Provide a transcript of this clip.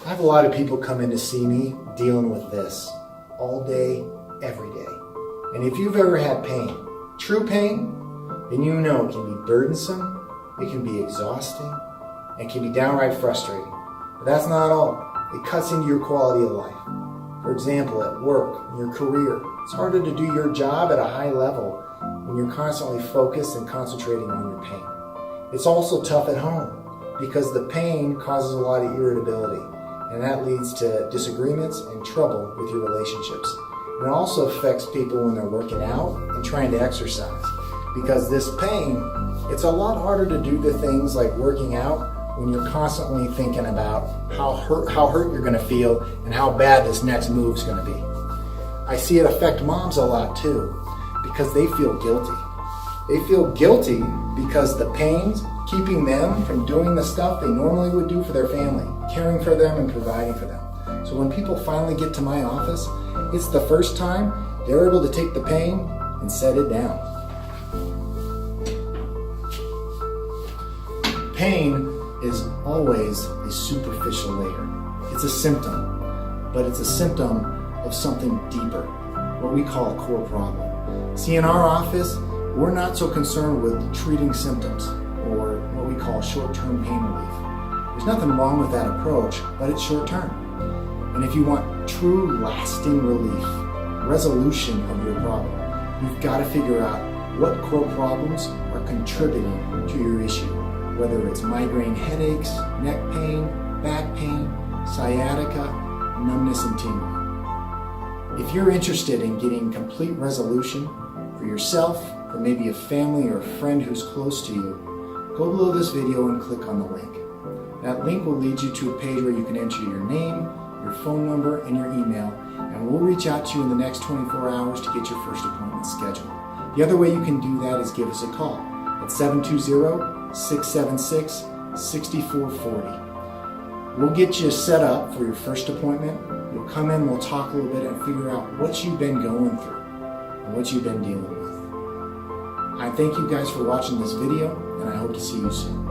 I have a lot of people come in to see me dealing with this all day, every day. And if you've ever had pain, true pain, then you know it can be burdensome, it can be exhausting, and it can be downright frustrating. But that's not all. It cuts into your quality of life. For example, at work, in your career, it's harder to do your job at a high level when you're constantly focused and concentrating on your pain. It's also tough at home because the pain causes a lot of irritability, and that leads to disagreements and trouble with your relationships. And it also affects people when they're working out and trying to exercise, because this pain, it's a lot harder to do the things like working out when you're constantly thinking about how hurt you're going to feel and how bad this next move's going to be. I see it affect moms a lot too, because they feel guilty. They feel guilty because the pain's keeping them from doing the stuff they normally would do for their family, caring for them and providing for them. So when people finally get to my office, it's the first time they're able to take the pain and set it down. Pain is always a superficial layer. It's a symptom, but it's a symptom of something deeper, what we call a core problem. See, in our office, we're not so concerned with treating symptoms, or what we call short-term pain relief. There's nothing wrong with that approach, but it's short-term. And if you want true lasting relief, resolution of your problem, you've got to figure out what core problems are contributing to your issue, whether it's migraine headaches, neck pain, back pain, sciatica, numbness and tingling. If you're interested in getting complete resolution for yourself, for maybe a family or a friend who's close to you, go below this video and click on the link. That link will lead you to a page where you can enter your name, your phone number, and your email, and we'll reach out to you in the next 24 hours to get your first appointment scheduled. The other way you can do that is give us a call at 720-676-6440. We'll get you set up for your first appointment. You'll come in, we'll talk a little bit and figure out what you've been going through and what you've been dealing with. I thank you guys for watching this video, and I hope to see you soon.